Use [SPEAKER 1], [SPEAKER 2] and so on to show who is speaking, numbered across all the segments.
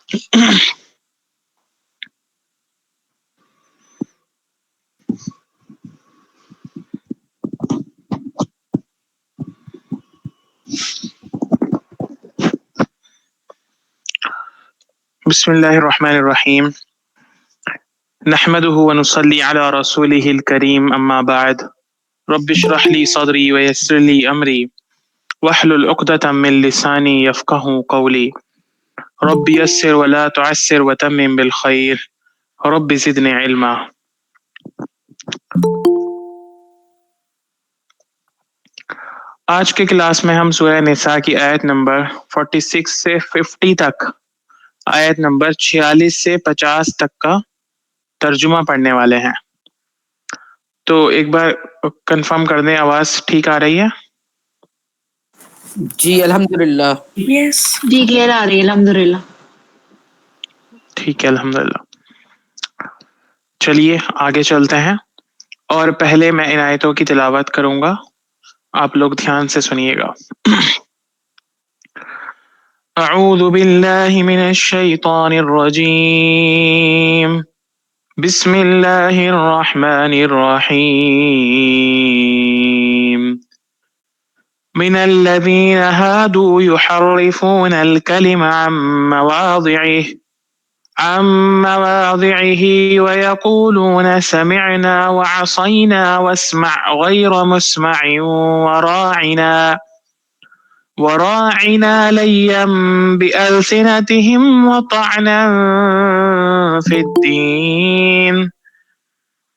[SPEAKER 1] بسم الله الرحمن الرحيم نحمده ونصلي على رسوله الكريم أما بعد رب اشرح لي صدري ويسر لي أمري واحلل عقدة من لساني يفقه قولي رب يسر ولا تعسر وتمم بالخير رب زدني علما. آج کے کلاس میں ہم سورہ نساء کی آیت نمبر 46 سے 50 تک، آیت نمبر 46 سے 50 تک کا ترجمہ پڑھنے والے ہیں. تو ایک بار کنفرم کر دیں آواز ٹھیک آ رہی ہے؟
[SPEAKER 2] جی الحمدللہ.
[SPEAKER 3] یس جی کلیئر آ رہی ہے الحمدللہ.
[SPEAKER 1] ٹھیک ہے الحمدللہ. چلیے آگے چلتے ہیں، اور پہلے میں ان آیتوں کی تلاوت کروں گا، آپ لوگ دھیان سے سنیے گا. اعوذ باللہ من الشیطان الرجیم بسم اللہ الرحمن الرحیم. من الذين هادوا يحرفون الكلم عن مواضعه ويقولون سمعنا وعصينا واسمع غير مسمع وراعنا ليا بألسنتهم وطعنا في الدين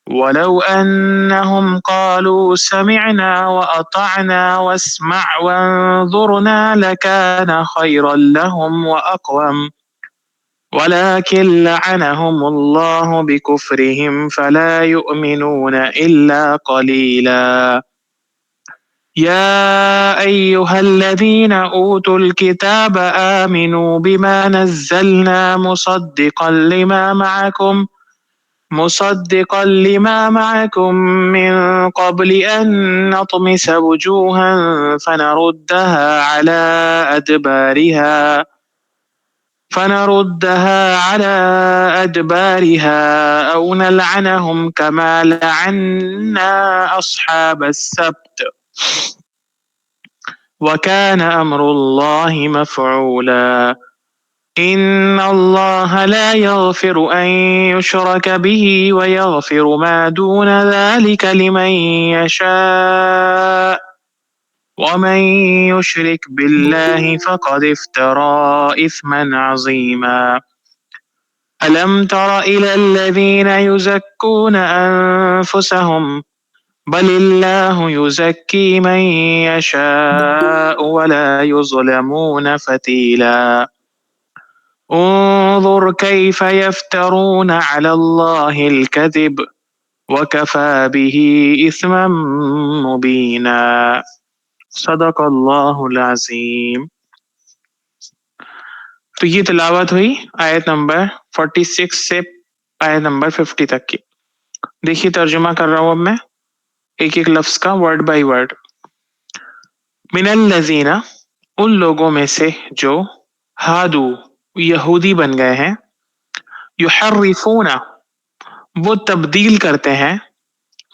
[SPEAKER 1] ولو أنهم قالوا سمعنا وأطعنا واسمع وانظرنا لكان خيرا لهم وأقوم ولكن لعنهم الله بكفرهم فلا يؤمنون إلا قليلا. يا أيها الذين أوتوا الكتاب آمنوا بما نزلنا مصدقا لما معكم من قبل أن نطمس وجوها فنردها على أدبارها أو نلعنهم كما لعنا أصحاب السبت وكان أمر الله مفعولا. إن الله لا يغفر أن يشرك به ويغفر ما دون ذلك لمن يشاء ومن يشرك بالله فقد افترى إثما عظيما. ألم تر إلى الذين يزكون أنفسهم بل الله يزكي من يشاء ولا يظلمون فتيلا. انظر كيف يفترون على الله الكذب وكفى به إثما مبينا. صدق اللہ العظیم. تو یہ تلاوت ہوئی آیت نمبر 46 سے آیت نمبر 50 تک کی. دیکھیے ترجمہ کر رہا ہوں اب میں ایک ایک لفظ کا ورڈ بائی ورڈ. من الذین، ان لوگوں میں سے جو ہادو یہودی بن گئے ہیں، یحرفون وہ تبدیل کرتے ہیں،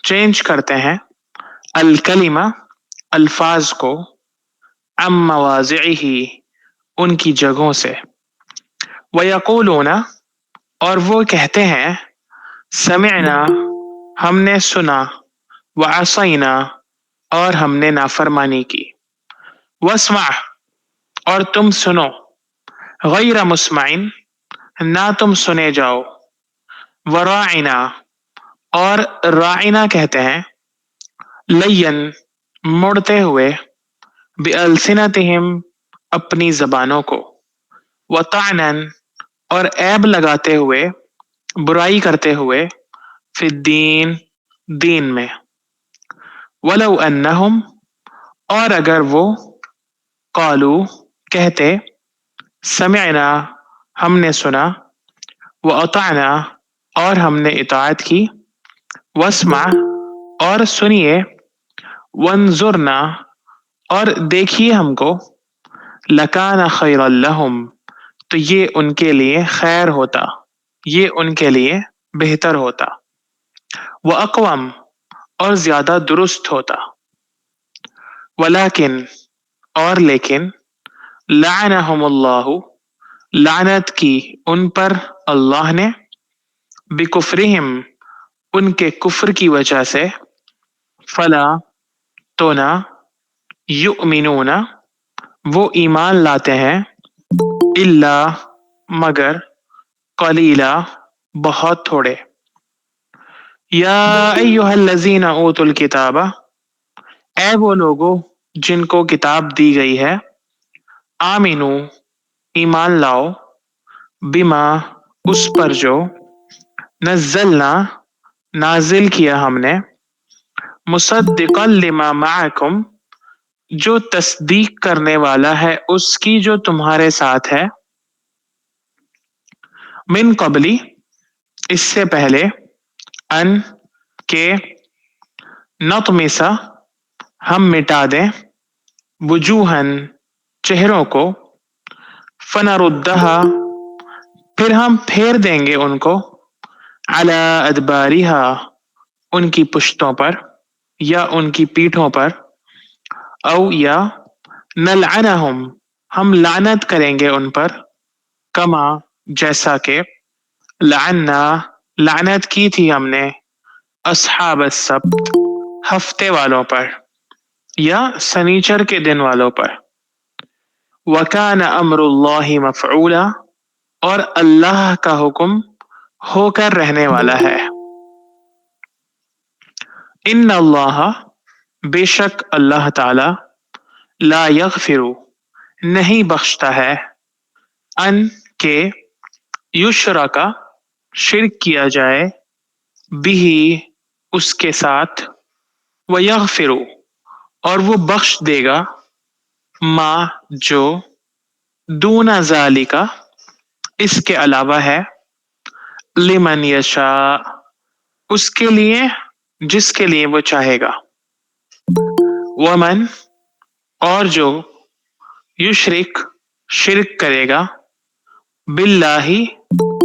[SPEAKER 1] چینج کرتے ہیں، الکلمہ الفاظ کو، عن مواضعہ ان کی جگہوں سے، ویقولون اور وہ کہتے ہیں، سمعنا ہم نے سنا، وعصینا اور ہم نے نافرمانی کی، واسمع اور تم سنو، غیر مسمع نہ تم سنے جاؤ، وراعنا اور راعنا کہتے ہیں، لین مڑتے ہوئے، بألسنتہم اپنی زبانوں کو، وطعنا اور عیب لگاتے ہوئے، برائی کرتے ہوئے، فی الدین دین میں، ولو انہم اور اگر وہ، قالو کہتے، سمعنا ہم نے سنا، واطعنا اور ہم نے اطاعت کی، واسمع اور سنیے، وانظرنا اور دیکھیے ہم کو، لکان خیر لہم تو یہ ان کے لیے خیر ہوتا، یہ ان کے لیے بہتر ہوتا، وَأَقْوَمُ اور زیادہ درست ہوتا، وَلَكِنْ اور لیکن لعنہم اللہ لعنت کی ان پر اللہ نے، بکفرہم ان کے کفر کی وجہ سے، فلا تو نہ، یؤمنون وہ ایمان لاتے ہیں، الا مگر، قلیلا بہت تھوڑے، یا ایہا الذین اوتوا الکتاب اے وہ لوگو جن کو کتاب دی گئی ہے، آمنو ایمان لاؤ، بما اس پر جو، نزلنا نازل کیا ہم نے، مصدقا لما معکم جو تصدیق کرنے والا ہے اس کی جو تمہارے ساتھ ہے، من قبلی اس سے پہلے، ان کے، نطمسا ہم مٹا دیں، وجوہن چہروں کو، فنردہا پھر ہم پھیر دیں گے ان کو، علی ادبارہا ان کی پشتوں پر یا ان کی پیٹھوں پر، او یا نلعنہم ہم لعنت کریں گے ان پر، کما جیسا کہ، لعنا لعنت کی تھی ہم نے، اصحاب السبت ہفتے والوں پر یا سنیچر کے دن والوں پر، وکان امر اللہ مفعولا اور اللہ کا حکم ہو کر رہنے والا ہے، ان اللہ بے شک اللہ تعالی، لا یغفر نہیں بخشتا ہے، ان کے، یشرک شرک کیا جائے، بھی اس کے ساتھ، ویغفر اور وہ بخش دے گا، ما جو، دون ذالک اس کے علاوہ ہے، لمن یشاء اس کے لیے جس کے لیے وہ چاہے گا، ومن اور جو، یشرک شرک کرے گا، باللہ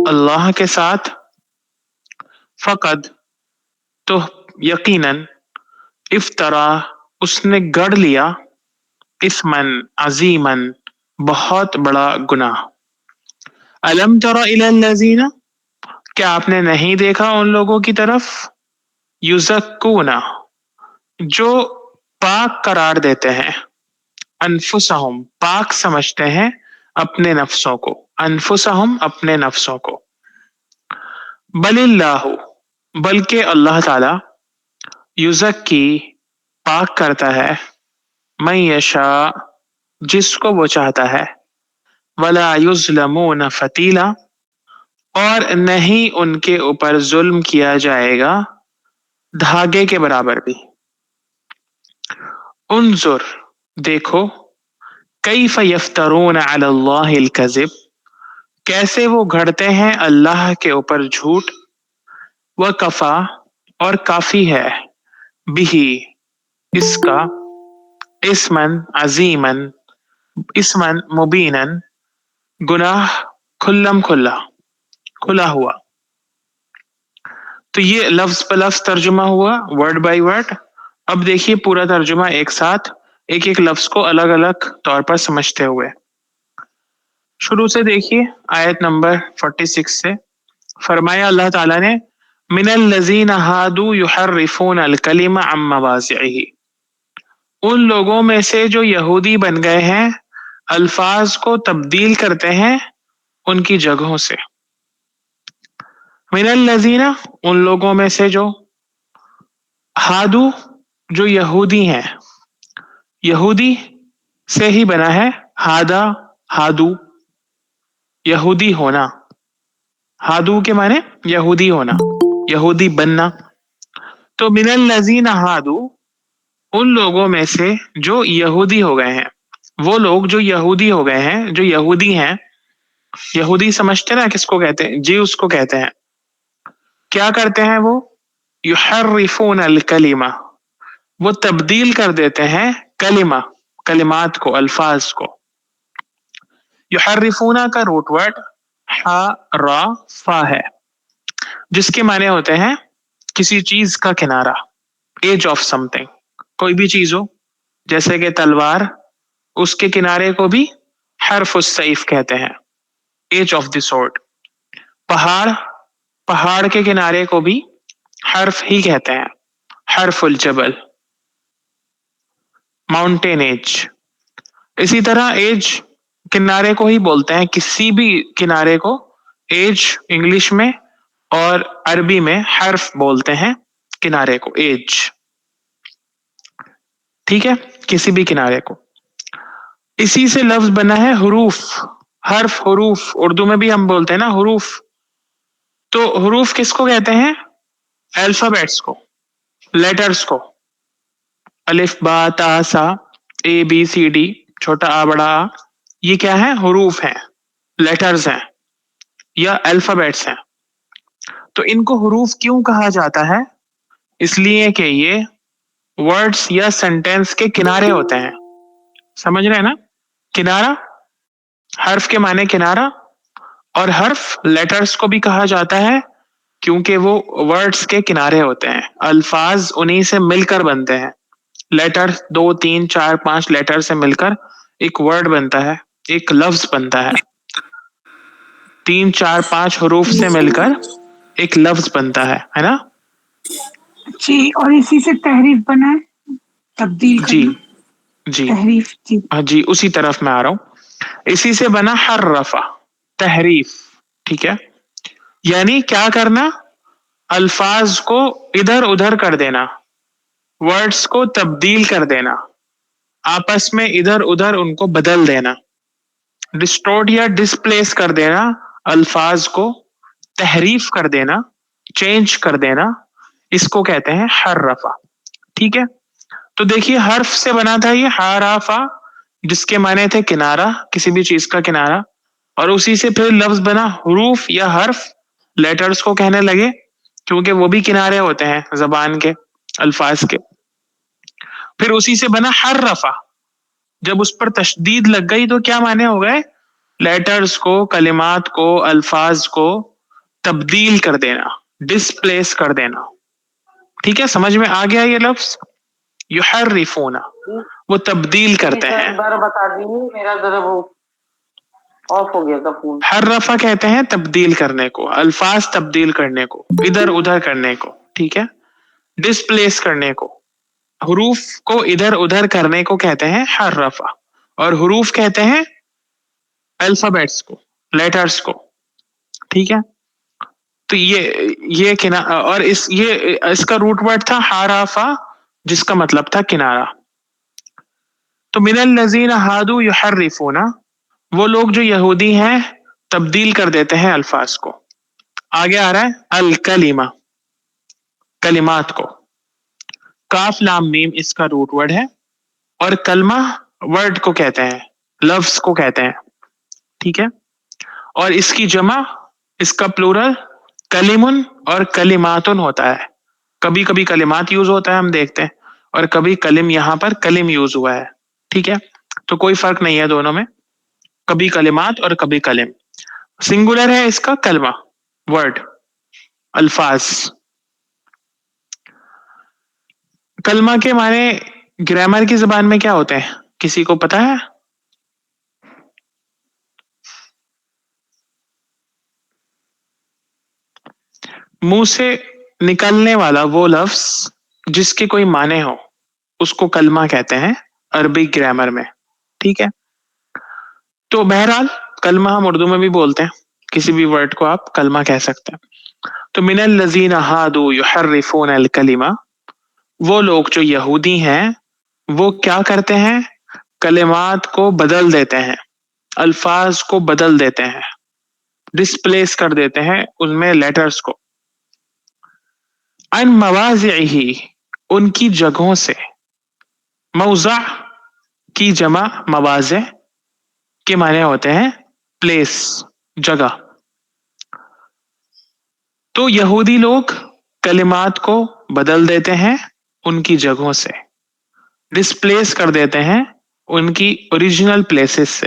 [SPEAKER 1] اللہ کے ساتھ، فقد تو یقیناً، افطرا اس نے گڑ لیا، اثمن عظیمن بہت بڑا گناہ، الم تر الی الذین کیا آپ نے نہیں دیکھا ان لوگوں کی طرف، یزکون جو پاک قرار دیتے ہیں، انفسہم پاک سمجھتے ہیں اپنے نفسوں کو، انفسہم اپنے نفسوں کو، بل اللہ بلکہ اللہ تعالی، یزکی پاک کرتا ہے، من یشاء جس کو وہ چاہتا ہے، ولا یظلمون فتیلا اور نہیں ان کے اوپر ظلم کیا جائے گا دھاگے کے برابر بھی، انظر دیکھو، کیف یفترون علی اللہ الکذب کیسے وہ گھڑتے ہیں اللہ کے اوپر جھوٹ، وکفا اور کافی ہے، بھی اس کا، اسمن عظیمن اسمن مبینن گناہ، کھلم کھلا کھلا ہوا، تو یہ لفظ پہ لفظ ترجمہ ہوا، ورڈ بائی ورڈ۔ اب دیکھیے پورا ترجمہ ایک ساتھ، ایک ایک لفظ کو الگ الگ طور پر سمجھتے ہوئے۔ شروع سے دیکھیے آیت نمبر 46 سے، فرمایا اللہ تعالیٰ نے، من الذین ہادوا یحرفون الکلم عن مواضعہ ان لوگوں میں سے جو یہودی بن گئے ہیں الفاظ کو تبدیل کرتے ہیں ان کی جگہوں سے، من الذین ان لوگوں میں سے جو، ہادو جو یہودی ہیں، یہودی سے ہی بنا ہے ہادا ہادو، یہودی ہونا، ہادو کے معنی یہودی ہونا، یہودی بننا، تو من الذین ہادو ان لوگوں میں سے جو یہودی ہو گئے ہیں، وہ لوگ جو یہودی ہو گئے ہیں، جو یہودی ہیں، یہودی سمجھتے نا کس کو کہتے ہیں، جی اس کو کہتے ہیں، کیا کرتے ہیں وہ، یحرفون الکلمہ وہ تبدیل کر دیتے ہیں کلمہ کلمات کو، الفاظ کو، یحرفونا کا روٹ ورڈ ہا را فا ہے، جس کے معنی ہوتے ہیں کسی چیز کا کنارہ، ایج آف سم تھنگ. کوئی بھی چیز ہو جیسے کہ تلوار، اس کے کنارے کو بھی حرف السیف کہتے ہیں، ایج آف دی سورڈ. پہاڑ، پہاڑ کے کنارے کو بھی حرف ہی کہتے ہیں، حرف الجبل. ماؤنٹین ایج، اسی طرح ایج کنارے کو ہی بولتے ہیں، کسی بھی کنارے کو ایج انگلش میں اور عربی میں حرف بولتے ہیں کنارے کو، ایج. ٹھیک ہے، کسی بھی کنارے کو. اسی سے لفظ بنا ہے حروف، حرف، حروف. اردو میں بھی ہم بولتے ہیں نا حروف. تو حروف کس کو کہتے ہیں؟ الفابیٹس کو، لیٹرز کو. الف با تا سا، اے بی سی ڈی، چھوٹا آ بڑا آ، یہ کیا ہے؟ حروف ہیں، لیٹرز ہیں یا الفابیٹس ہیں. تو ان کو حروف کیوں کہا جاتا ہے؟ اس لیے کہ یہ ورڈز یا سینٹینس کے کنارے ہوتے ہیں. سمجھ رہے ہیں نا؟ کنارہ، حرف کے معنی کنارہ، اور حرف لیٹرز کو بھی کہا جاتا ہے کیونکہ وہ ورڈز کے کنارے ہوتے ہیں، الفاظ انہی سے مل کر بنتے ہیں. لیٹر 2 3 4 5 لیٹر سے مل کر ایک ورڈ بنتا ہے، ایک لفظ بنتا ہے. 3 4 5 حروف سے مل کر ایک لفظ بنتا ہے نا؟
[SPEAKER 3] جی، اور اسی سے تحریف بنا ہے، تبدیل
[SPEAKER 1] جی
[SPEAKER 3] کرنا.
[SPEAKER 1] جی
[SPEAKER 3] تحریف. جی
[SPEAKER 1] جی، اسی طرف میں آ رہا ہوں. اسی سے بنا حرفا، تحریف. ٹھیک ہے، یعنی کیا کرنا؟ الفاظ کو ادھر ادھر کر دینا، ورڈز کو تبدیل کر دینا، آپس میں ادھر ادھر ان کو بدل دینا. ڈسٹورٹ یا ڈسپلیس کر دینا الفاظ کو، تحریف کر دینا، چینج کر دینا، اس کو کہتے ہیں حرفا. ٹھیک ہے، تو دیکھیے حرف سے بنا تھا یہ حرفا، جس کے معنی تھے کنارہ، کسی بھی چیز کا کنارہ. اور اسی سے پھر لفظ بنا حروف یا حرف، لیٹرز کو کہنے لگے کیونکہ وہ بھی کنارے ہوتے ہیں زبان کے، الفاظ کے. پھر اسی سے بنا حرفا، جب اس پر تشدید لگ گئی تو کیا معنی ہو گئے؟ لیٹرز کو، کلمات کو، الفاظ کو تبدیل کر دینا، ڈسپلیس کر دینا. ٹھیک ہے، سمجھ میں آ گیا یہ لفظ؟ یحرفون، وہ تبدیل کرتے ہیں.
[SPEAKER 2] بتا دیجیے، میرا ذرا وہ آف ہو گیا تھا فون.
[SPEAKER 1] حرفا کہتے ہیں تبدیل کرنے کو، الفاظ تبدیل کرنے کو، ادھر ادھر کرنے کو. ٹھیک ہے، ڈسپلیس کرنے کو. حروف کو ادھر ادھر کرنے کو کہتے ہیں حرفا، اور حروف کہتے ہیں الفابیٹس کو، لیٹرز کو. ٹھیک ہے، تو یہ اور اس کا روٹ ورڈ تھا حرفا، جس کا مطلب تھا کنارہ. تو من الذین ہادو یحرفون، وہ لوگ جو یہودی ہیں تبدیل کر دیتے ہیں الفاظ کو. آگے آ رہا ہے الکلمہ، کلمات کو. کاف لام میم اس کا روٹ ورڈ ہے، اور کلمہ ورڈ کو کہتے ہیں، لفظ کو کہتے ہیں. ٹھیک ہے، اور اس کی جمع، اس کا پلورل کلمن اور کلماتن ہوتا ہے. کبھی کبھی کلمات یوز ہوتا ہے ہم دیکھتے ہیں، اور کبھی کلم، یہاں پر کلم یوز ہوا ہے. ٹھیک ہے، تو کوئی فرق نہیں ہے دونوں میں، کبھی کلمات اور کبھی کلم. سنگولر ہے اس کا کلمہ، ورڈ، الفاظ. کلمہ کے معنی گرامر کی زبان میں کیا ہوتے ہیں؟ کسی کو پتا ہے؟ منہ سے نکلنے والا وہ لفظ جس کے کوئی معنی ہو، اس کو کلمہ کہتے ہیں عربی گرامر میں. ٹھیک ہے، تو بہرحال کلمہ ہم اردو میں بھی بولتے ہیں، کسی بھی ورڈ کو آپ کلمہ کہہ سکتے ہیں. تو من الذین ہادوا یحرفون الکلمہ، وہ لوگ جو یہودی ہیں وہ کیا کرتے ہیں؟ کلمات کو بدل دیتے ہیں، الفاظ کو بدل دیتے ہیں، ڈسپلیس کر دیتے ہیں ان میں لیٹرز کو. ان مواضعہ، ان کی جگہوں سے. موضع کی جمع مواضع کے معنی ہوتے ہیں پلیس، جگہ. تو یہودی لوگ کلمات کو بدل دیتے ہیں ان کی جگہوں سے، ڈسپلیس کر دیتے ہیں ان کی اوریجنل پلیسز سے.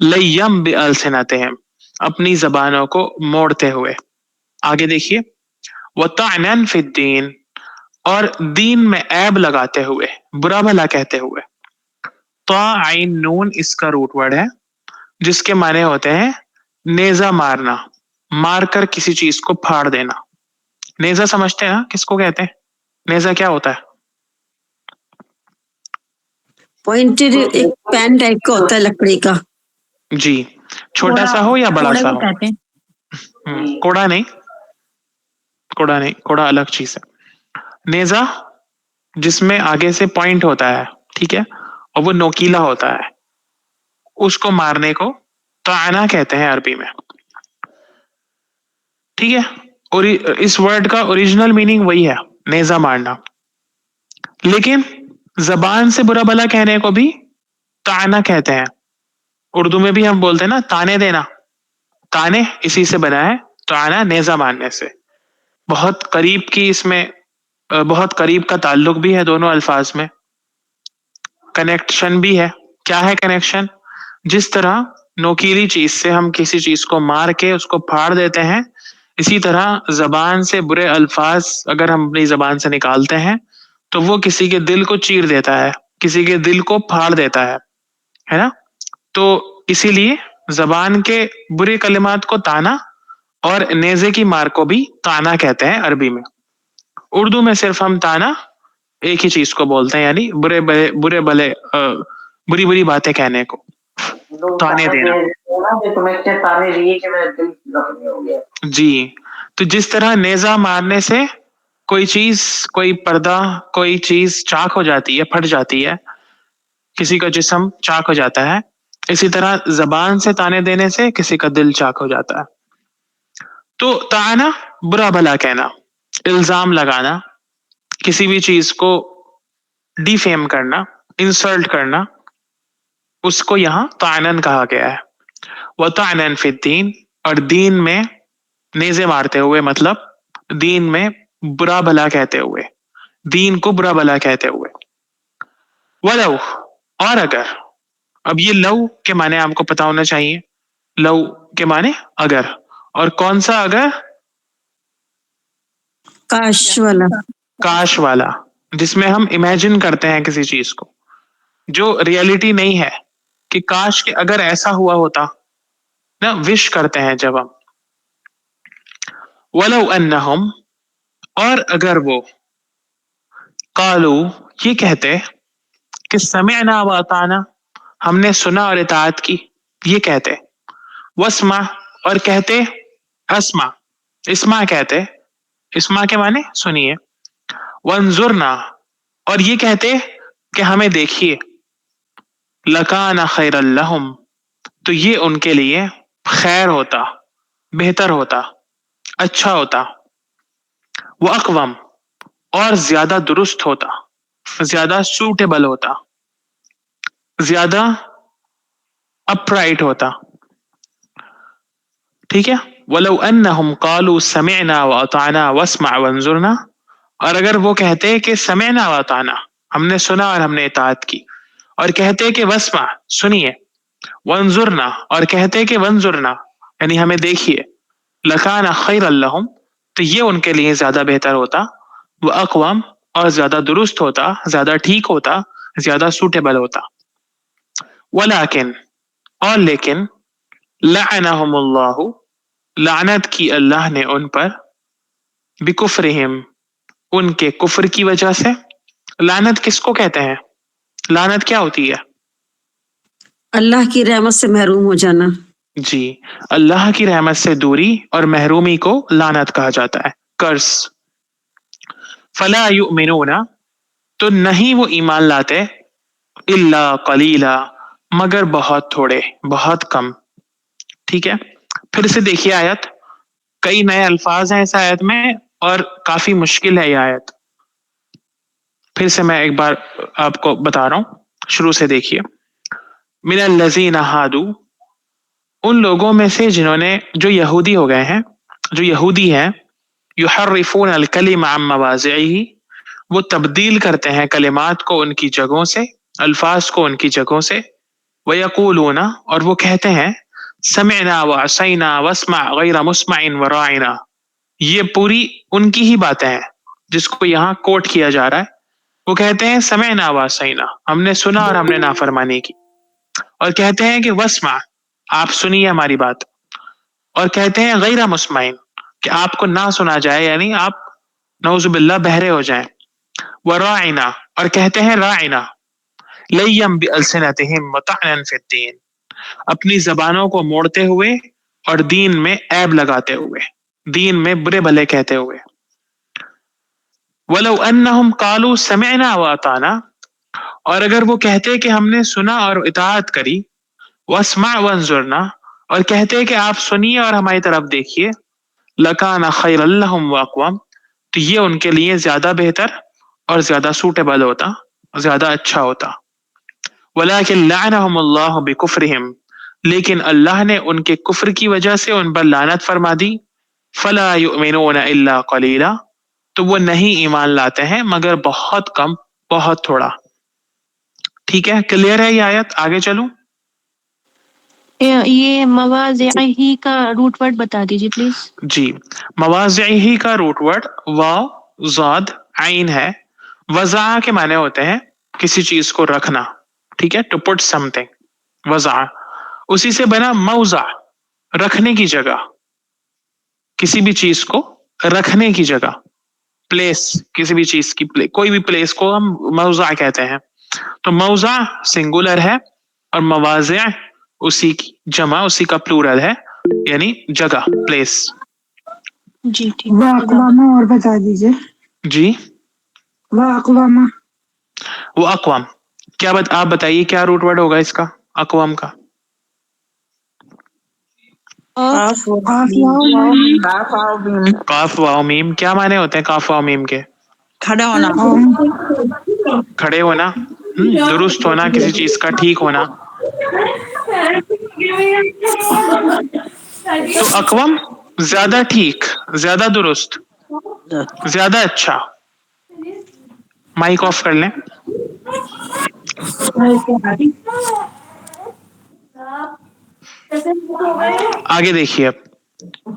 [SPEAKER 1] لیم بألسنتہم، اپنی زبانوں کو موڑتے ہوئے. آگے دیکھیے وطعنا فی الدین، اور دین میں عیب لگاتے ہوئے، برا بھلا کہتے ہوئے. طا عین نون اس کا روٹ ورڈ ہے جس کے معنی ہوتے ہیں نیزہ مارنا، مار کر کسی چیز کو پھاڑ دینا. نیزہ سمجھتے ہیں کس کو کہتے ہیں؟ نیزہ کیا ہوتا ہے؟
[SPEAKER 4] پوائنٹڈ ایک پین ٹائپ کا ہوتا ہے لکڑی کا.
[SPEAKER 1] جی، چھوٹا سا ہو یا بڑا
[SPEAKER 4] کوڑے
[SPEAKER 1] سا
[SPEAKER 4] کو
[SPEAKER 1] ہو.
[SPEAKER 4] کہتے ہیں.
[SPEAKER 1] کوڑا نہیں، کوڑا نہیں، کوڑا الگ چیز ہے. نیزہ جس میں آگے سے پوائنٹ ہوتا ہے، ٹھیک ہے، اور وہ نوکیلا ہوتا ہے، اس کو مارنے کو طعنہ کہتے ہیں عربی میں. ٹھیک ہے، اور اس ورڈ کا اوریجنل میننگ وہی ہے، نیزہ مارنا. لیکن زبان سے برا بھلا کہنے کو بھی طعنہ کہتے ہیں. اردو میں بھی ہم بولتے ہیں نا تانے دینا، تانے اسی سے بنا ہے، طعنہ نیزہ مارنے سے. بہت قریب کی اس میں بہت قریب کا تعلق بھی ہے دونوں الفاظ میں، کنیکشن بھی ہے. کیا ہے کنیکشن؟ جس طرح نوکیلی چیز سے ہم کسی چیز کو مار کے اس کو پھاڑ دیتے ہیں، اسی طرح زبان سے برے الفاظ اگر ہم اپنی زبان سے نکالتے ہیں تو وہ کسی کے دل کو چیر دیتا ہے، کسی کے دل کو پھاڑ دیتا ہے نا. تو اسی لیے زبان کے برے کلمات کو تانا اور نیزے کی مار کو بھی تانا کہتے ہیں عربی میں. اردو میں صرف ہم تانا ایک ہی چیز کو بولتے ہیں، یعنی برے بھلے بری بری باتیں کہنے کو تانے دینا. جی، تو جس طرح نیزہ مارنے سے کوئی چیز، کوئی پردہ، کوئی چیز چاک ہو جاتی ہے، پھٹ جاتی ہے، کسی کا جسم چاک ہو جاتا ہے، اسی طرح زبان سے تانے دینے سے کسی کا دل چاک ہو جاتا ہے. تو تانا برا بھلا کہنا، الزام لگانا، کسی بھی چیز کو ڈیفیم کرنا، انسلٹ کرنا، اس کو یہاں طعنن کہا گیا ہے. وطعنا فی الدین، اور دین میں نیزے مارتے ہوئے، مطلب دین میں برا بھلا کہتے ہوئے، دین کو برا بھلا کہتے ہوئے. ولو، اور اگر. اب یہ لو کے معنی آپ کو پتا ہونا چاہیے. لو کے معنی اگر، اور کون سا اگر؟
[SPEAKER 4] کاش والا.
[SPEAKER 1] کاش والا، جس میں ہم امیجن کرتے ہیں کسی چیز کو جو ریئلٹی نہیں ہے، کہ کاش کہ اگر ایسا ہوا ہوتا نا، وش کرتے ہیں جب ہم. ولو انہم، اور اگر وہ قالو یہ کہتے کہ سمعنا واطعنا، ہم نے سنا اور اطاعت کی، یہ کہتے. واسمع، اور کہتے اسمع، اسمع کہتے، اسمع کے معنی سنیے. وانظرنا، اور یہ کہتے کہ ہمیں دیکھیے. لکان خیر لہم، تو یہ ان کے لیے خیر ہوتا، بہتر ہوتا، اچھا ہوتا. واقوم، اور زیادہ درست ہوتا، زیادہ سوٹیبل ہوتا، زیادہ اپرائٹ ہوتا. ٹھیک ہے. ولو انہم قالوا سمعنا واطعنا واسمع وانظرنا، اور اگر وہ کہتے کہ سمعنا واطعنا، ہم نے سنا اور ہم نے اطاعت کی، اور کہتے کہ واسمع سنیے، وانظرنا، اور کہتے کہ وانظرنا یعنی ہمیں دیکھیے، لکان خیر لہم، تو یہ ان کے لیے زیادہ بہتر ہوتا، واقوم، اور زیادہ درست ہوتا، زیادہ ٹھیک ہوتا، زیادہ سوٹیبل ہوتا. ولیکن، اور لیکن، لعنہم اللہ، لعنت کی اللہ نے ان پر، بکفرہم، ان کے کفر کی وجہ سے. لعنت کس کو کہتے ہیں؟ لعنت کیا ہوتی ہے؟
[SPEAKER 4] اللہ کی رحمت سے محروم ہو جانا.
[SPEAKER 1] جی، اللہ کی رحمت سے دوری اور محرومی کو لعنت کہا جاتا ہے، کرس. فلا یؤمنون، تو نہیں وہ ایمان لاتے، الا قلیلا، مگر بہت تھوڑے، بہت کم. ٹھیک ہے، پھر سے دیکھیے آیت، کئی نئے الفاظ ہیں اس آیت میں اور کافی مشکل ہے یہ آیت. پھر سے میں ایک بار آپ کو بتا رہا ہوں، شروع سے دیکھیے. من الذین ہادوا، ان لوگوں میں سے جنہوں نے، جو یہودی ہو گئے ہیں، جو یہودی ہیں، یحرفون الکلم عن مواضعہ، وہ تبدیل کرتے ہیں کلمات کو ان کی جگہوں سے، الفاظ کو ان کی جگہوں سے. وَيَقُولُونَ اور وہ کہتے ہیں سمعنا وعصینا واسمع غیر مسمع وراعنا. یہ پوری ان کی ہی باتیں ہیں جس کو یہاں کوٹ کیا جا رہا ہے. وہ کہتے ہیں سمعنا وعصینا، ہم نے سنا اور ہم نے نافرمانی کی. اور کہتے ہیں کہ واسمع، آپ سنیے ہماری بات. اور کہتے ہیں غیر مسمعین، کہ آپ کو نہ سنا جائے، یعنی آپ نعوذ باللہ بہرے ہو جائیں. وراعنا اور کہتے ہیں راعنا لیم بألسنتہم وطعنا فی الدین، اپنی زبانوں کو موڑتے ہوئے اور دین میں عیب لگاتے ہوئے، دین میں برے بھلے کہتے ہوئے. وَلَوْ أَنَّهُمْ قَالُوا سَمِعْنَا وَأَطَعْنَا، اور اگر وہ کہتے کہ ہم نے سنا اور اطاعت کری. وَاسْمَعْ وَانظُرْنَا اور کہتے کہ آپ سنیے اور ہماری طرف دیکھیے. لَكَانَ خَيْرًا لَهُمْ وَأَقْوَمَ، تو یہ ان کے لیے زیادہ بہتر اور زیادہ سوٹیبل ہوتا، زیادہ اچھا ہوتا. وَلَكِنْ لَعَنَهُمُ اللَّهُ بِكُفْرِهِمْ، لیکن اللہ نے ان کے کفر کی وجہ سے ان پر لعنت فرما دی. فَلَا يُؤْمِنُونَ إِلَّا قَلِيلًا، تو وہ نہیں ایمان لاتے ہیں مگر بہت کم، بہت تھوڑا. ٹھیک ہے، کلیئر ہے یہ آیت؟ آگے چلوں؟
[SPEAKER 5] یہ مواضعہ کا روٹ ورڈ بتا دیجیے پلیز.
[SPEAKER 1] جی، مواضعہ کا روٹ ورڈ واو ضاد عین ہے. وضع کے معنی ہوتے ہیں کسی چیز کو رکھنا، ٹھیک ہے، ٹو پٹ سم تھنگ، وضع. اسی سے بنا موضع، رکھنے کی جگہ، کسی بھی چیز کو رکھنے کی جگہ. پلیس، کسی بھی چیز کی کوئی بھی پلیس کو ہم موضع کہتے ہیں. تو موضع سنگولر ہے اور مواضع اسی کی جمع، اسی کا پلورل ہے، یعنی جگہ، پلیس.
[SPEAKER 5] جی ٹھیک.
[SPEAKER 3] واقوامہ اور بتا دیجیے.
[SPEAKER 1] جی،
[SPEAKER 3] واقوامہ.
[SPEAKER 1] وہ اقوام کیا آپ بتائیے کیا روٹ ورڈ ہوگا اس کا، اقوام کا؟ قاف واو میم. کیا معنی ہوتے ہیں قاف واو میم کے؟
[SPEAKER 4] کھڑا ہونا.
[SPEAKER 1] کھڑے ہونا، درست ہونا، کسی چیز کا ٹھیک ہونا. تو اقوام زیادہ ٹھیک، زیادہ درست، زیادہ اچھا. مائک آف کر لیں. آگے دیکھیے اب.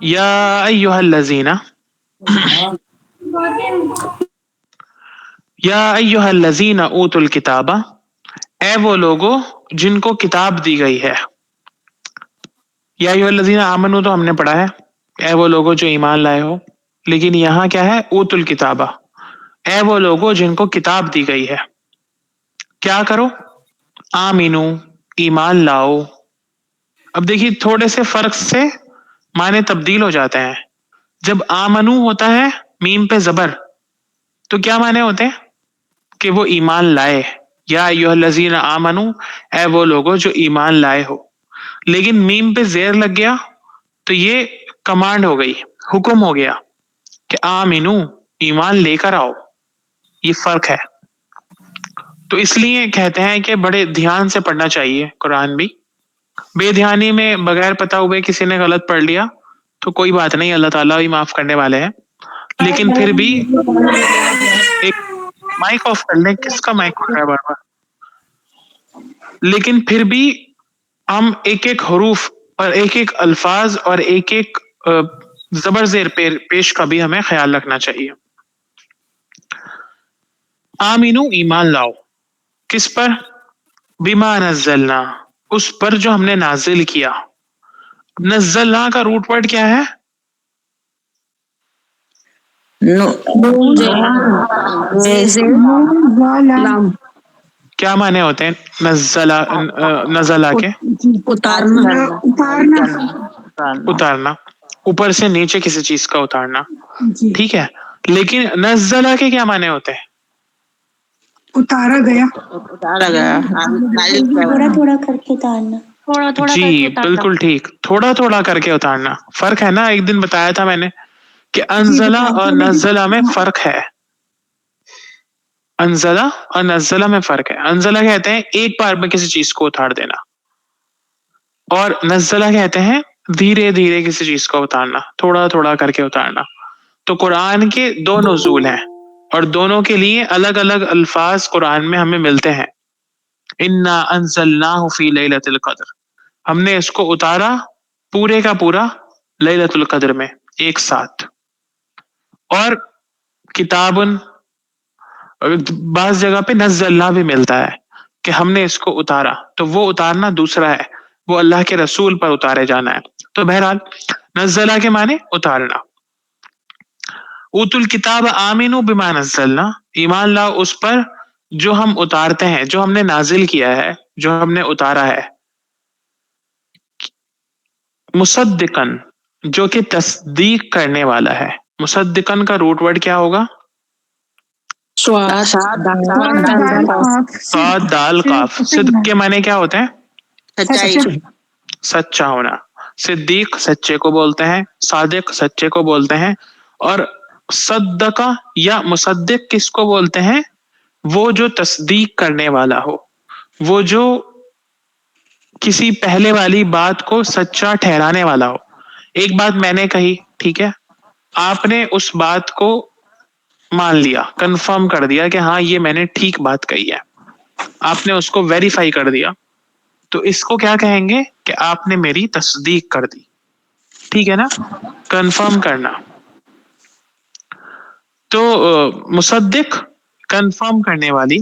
[SPEAKER 1] یا ایھا الذین، یا ایھا الذین اوتوا الکتاب، اے وہ لوگوں جن کو کتاب دی گئی ہے. یا ایھا الذین آمنوا تو ہم نے پڑھا ہے، اے وہ لوگوں جو ایمان لائے ہو. لیکن یہاں کیا ہے؟ اوتوا الکتاب، اے وہ لوگوں جن کو کتاب دی گئی ہے. کیا کرو؟ آمینو، ایمان لاؤ. اب دیکھیے تھوڑے سے فرق سے معنی تبدیل ہو جاتے ہیں. جب آمنو ہوتا ہے میم پہ زبر، تو کیا معنی ہوتے ہیں؟ کہ وہ ایمان لائے. یا ایھا الذین آمنو، اے وہ لوگوں جو ایمان لائے ہو. لیکن میم پہ زیر لگ گیا تو یہ کمانڈ ہو گئی، حکم ہو گیا کہ آمینو، ایمان لے کر آؤ. یہ فرق ہے. تو اس لیے کہتے ہیں کہ بڑے دھیان سے پڑھنا چاہیے قرآن بھی. بے دھیانی میں بغیر پتہ ہوئے کسی نے غلط پڑھ لیا تو کوئی بات نہیں، اللہ تعالیٰ بھی معاف کرنے والے ہیں. لیکن پھر بھی ایک مائک آف کر لیں، کس کا مائک کھل رہا ہے بار بار؟ لیکن پھر بھی ہم ایک ایک حروف اور ایک ایک الفاظ اور ایک ایک زبر زیر پیش کا بھی ہمیں خیال رکھنا چاہیے. آمینو، ایمان لاؤ. کس پر؟ بما نزلنا، اس پر جو ہم نے نازل کیا. نزلنا کا روٹ ورڈ کیا ہے؟ کیا معنی ہوتے ہیں نزلہ کے؟ اتارنا، اوپر سے نیچے کسی چیز کا اتارنا. ٹھیک ہے، لیکن نزلہ کے کیا معنی ہوتے ہیں؟
[SPEAKER 3] اتارا گیا.
[SPEAKER 5] تھوڑا تھوڑا کر کے اتارنا. تھوڑا تھوڑا
[SPEAKER 1] جی
[SPEAKER 5] کر کے اتارنا.
[SPEAKER 1] بالکل ٹھیک، تھوڑا تھوڑا کر کے اتارنا. فرق ہے نا، ایک دن بتایا تھا میں نے کہ انزلہ اور نزلہ میں فرق ہے. انزلہ اور نزلہ میں فرق ہے. انزلہ کہتے ہیں ایک بار میں کسی چیز کو اتار دینا، اور نزلہ کہتے ہیں دھیرے دھیرے کسی چیز کو اتارنا، تھوڑا تھوڑا کر کے اتارنا. تو قرآن کے دو نزول ہیں اور دونوں کے لیے الگ الگ الفاظ قرآن میں ہمیں ملتے ہیں. انا انزلناہ فی لیلۃ القدر، ہم نے اس کو اتارا پورے کا پورا لیلۃ القدر میں ایک ساتھ. اور کتابن بعض جگہ پہ نزلنا بھی ملتا ہے کہ ہم نے اس کو اتارا، تو وہ اتارنا دوسرا ہے، وہ اللہ کے رسول پر اتارے جانا ہے. تو بہرحال نزلہ کے معنی اتارنا. اوت الکتاب آمنوا بما نزلنا، ایمان لاؤ اس پر جو ہم اتارتے ہیں، جو ہم نے نازل کیا ہے، جو ہم نے اتارا ہے. مصدقن، جو کہ تصدیق کرنے والا ہے. مصدقن کا روٹ ورڈ کیا ہوگا؟ صاد دال قاف. صدق کے معنی کیا ہوتے ہیں؟ سچا ہونا. صدیق سچے کو بولتے ہیں، صادق سچے کو بولتے ہیں. اور صدقہ یا مصدق کس کو بولتے ہیں؟ وہ جو تصدیق کرنے والا ہو، وہ جو کسی پہلے والی بات کو سچا ٹھہرانے والا ہو. ایک بات میں نے کہی، ٹھیک ہے، آپ نے اس بات کو مان لیا، کنفرم کر دیا کہ ہاں یہ میں نے ٹھیک بات کہی ہے، آپ نے اس کو ویریفائی کر دیا، تو اس کو کیا کہیں گے کہ آپ نے میری تصدیق کر دی. ٹھیک ہے نا، کنفرم کرنا. تو مصدق کنفرم کرنے والی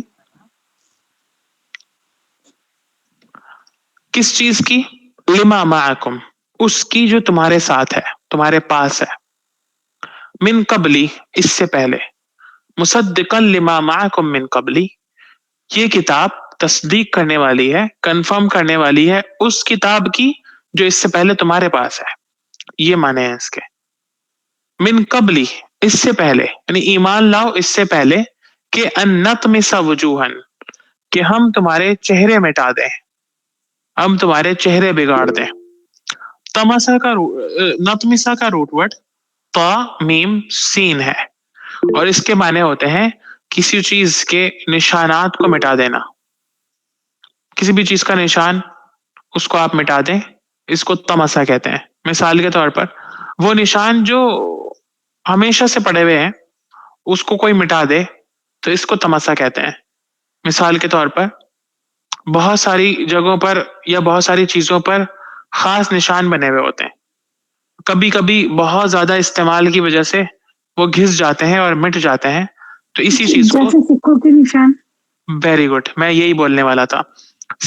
[SPEAKER 1] کس چیز کی؟ لما معکم، اس کی جو تمہارے ساتھ ہے، تمہارے پاس ہے. من قبلی، اس سے پہلے. مصدقا لما معکم من قبلی، یہ کتاب تصدیق کرنے والی ہے، کنفرم کرنے والی ہے اس کتاب کی جو اس سے پہلے تمہارے پاس ہے. یہ معنی ہے اس کے. من قبلی، اس سے پہلے، یعنی ایمان لاؤ اس سے پہلے کہ ان نطمس وجوہن، کہ ہم تمہارے چہرے مٹا دیں، ہم تمہارے چہرے بگاڑ دیں. تمسا کا نطمسا کا روٹ ورڈ تا میم سین ہے، اور اس کے معنی ہوتے ہیں کسی چیز کے نشانات کو مٹا دینا. کسی بھی چیز کا نشان، اس کو آپ مٹا دیں، اس کو تمسا کہتے ہیں. مثال کے طور پر وہ نشان جو ہمیشہ سے پڑے ہوئے ہیں، اس کو کوئی مٹا دے تو اس کو تمسا کہتے ہیں. مثال کے طور پر بہت ساری جگہوں پر یا بہت ساری چیزوں پر خاص نشان بنے ہوئے ہوتے ہیں، کبھی کبھی بہت زیادہ استعمال کی وجہ سے وہ گھس جاتے ہیں اور مٹ جاتے ہیں، تو اسی چیز کو
[SPEAKER 3] جیسے سکوں کے نشان.
[SPEAKER 1] ویری گڈ، میں یہی بولنے والا تھا.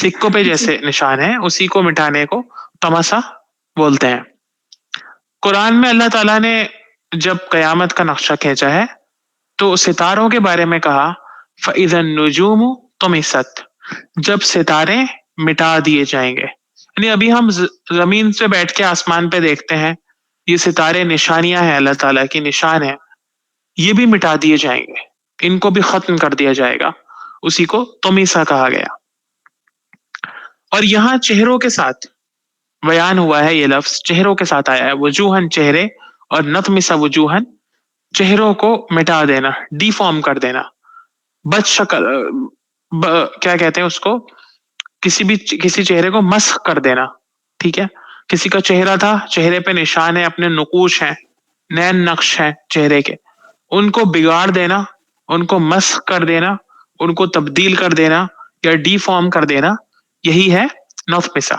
[SPEAKER 1] سکوں پہ جیسے نشان ہے، اسی کو مٹانے کو تمسا بولتے ہیں. قرآن میں اللہ تعالیٰ نے جب قیامت کا نقشہ کھینچا ہے تو ستاروں کے بارے میں کہا فَإِذَا النُّجُومُ طُمِسَتْ، جب ستارے مٹا دیے جائیں گے. یعنی ابھی ہم زمین سے بیٹھ کے آسمان پہ دیکھتے ہیں، یہ ستارے نشانیاں ہیں، اللہ تعالیٰ کی نشان ہے، یہ بھی مٹا دیے جائیں گے، ان کو بھی ختم کر دیا جائے گا. اسی کو طمیسا کہا گیا. اور یہاں چہروں کے ساتھ بیان ہوا ہے، یہ لفظ چہروں کے ساتھ آیا ہے. وجوہن چہرے، اور نطمسا وجوہن چہروں کو مٹا دینا، ڈی فارم کر دینا. بد شکل کیا کہتے ہیں اس کو؟ کسی چہرے کو مسخ کر دینا. ٹھیک ہے، کسی کا چہرہ تھا، چہرے پہ نشان ہے، اپنے نقوش ہیں، نین نقش ہیں چہرے کے، ان کو بگاڑ دینا، ان کو مسخ کر دینا، ان کو تبدیل کر دینا یا ڈی فارم کر دینا، یہی ہے نطمسا.